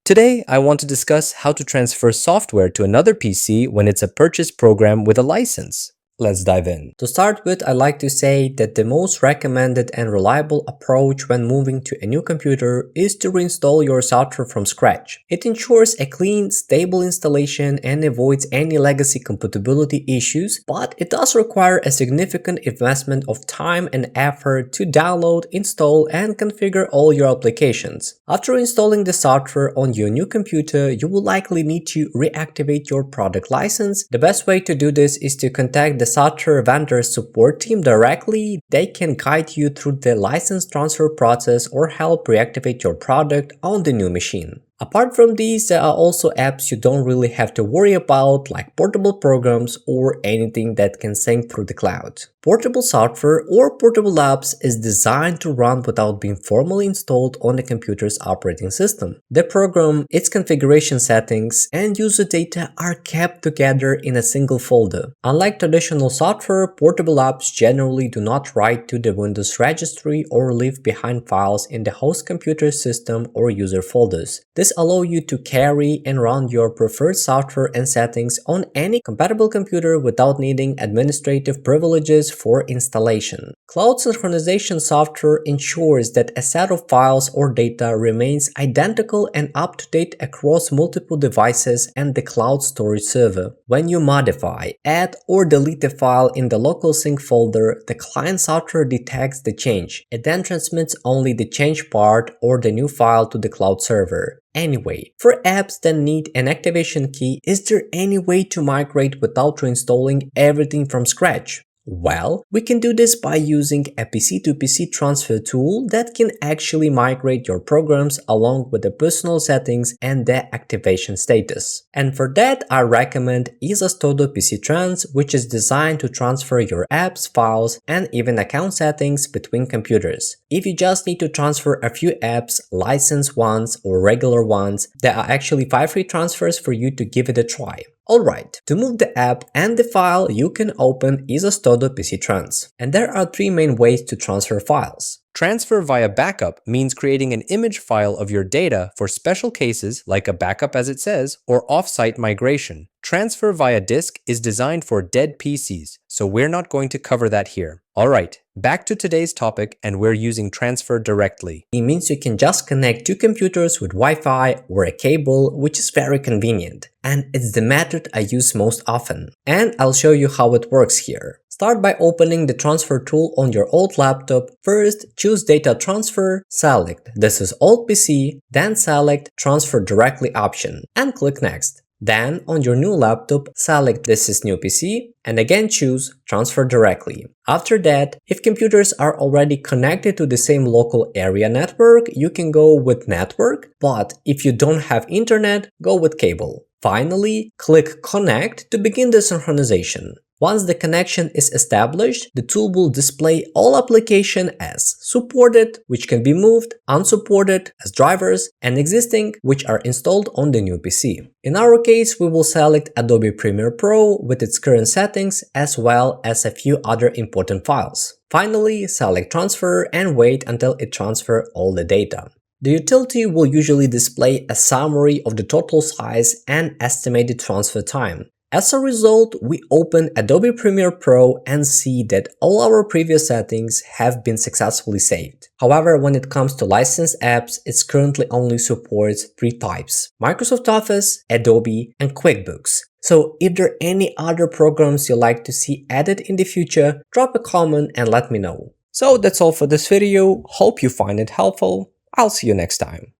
Today, I want to discuss how to transfer software to another PC when it's a purchased program with a license. Let's dive in. To start with, I'd like to say that the most recommended and reliable approach when moving to a new computer is to reinstall your software from scratch. It ensures a clean, stable installation and avoids any legacy compatibility issues, but it does require a significant investment of time and effort to download, install, and configure all your applications. After installing the software on your new computer, you will likely need to reactivate your product license. The best way to do this is to contact the software vendor support team directly. They can guide you through the license transfer process or help reactivate your product on the new machine. Apart from these, there are also apps you don't really have to worry about, like portable programs or anything that can sync through the cloud. Portable software or portable apps is designed to run without being formally installed on the computer's operating system. The program, its configuration settings, and user data are kept together in a single folder. Unlike traditional software, portable apps generally do not write to the Windows registry or leave behind files in the host computer system or user folders. This allows you to carry and run your preferred software and settings on any compatible computer without needing administrative privileges for installation. Cloud synchronization software ensures that a set of files or data remains identical and up to date across multiple devices and the cloud storage server. When you modify, add, or delete a file in the local sync folder, the client software detects the change. It then transmits only the change part or the new file to the cloud server. Anyway, for apps that need an activation key, is there any way to migrate without reinstalling everything from scratch? Well, we can do this by using a PC-to-PC transfer tool that can actually migrate your programs along with the personal settings and their activation status. And for that, I recommend EaseUS Todo PCTrans, which is designed to transfer your apps, files, and even account settings between computers. If you just need to transfer a few apps, licensed ones or regular ones, there are actually 5 free transfers for you to give it a try. Alright, to move the app and the file, you can open EaseUS Todo PCTrans. And there are 3 main ways to transfer files. Transfer via backup means creating an image file of your data for special cases like a backup as it says, or offsite migration. Transfer via disk is designed for dead PCs, so we're not going to cover that here. Alright, back to today's topic, and we're using transfer directly. It means you can just connect 2 computers with Wi-Fi or a cable, which is very convenient. And it's the method I use most often. And I'll show you how it works here. Start by opening the transfer tool on your old laptop. First, choose Data Transfer, select This is Old PC, then select Transfer Directly option and click Next. Then, on your new laptop, select This is New PC and again choose Transfer Directly. After that, if computers are already connected to the same local area network, you can go with Network, but if you don't have internet, go with Cable. Finally, click Connect to begin the synchronization. Once the connection is established, the tool will display all applications as supported, which can be moved, unsupported as drivers, and existing, which are installed on the new PC. In our case, we will select Adobe Premiere Pro with its current settings as well as a few other important files. Finally, select Transfer and wait until it transfers all the data. The utility will usually display a summary of the total size and estimated transfer time. As a result, we open Adobe Premiere Pro and see that all our previous settings have been successfully saved. However, when it comes to licensed apps, it currently only supports 3 types: Microsoft Office, Adobe, and QuickBooks. So if there are any other programs you'd like to see added in the future, drop a comment and let me know. So that's all for this video. Hope you find it helpful. I'll see you next time.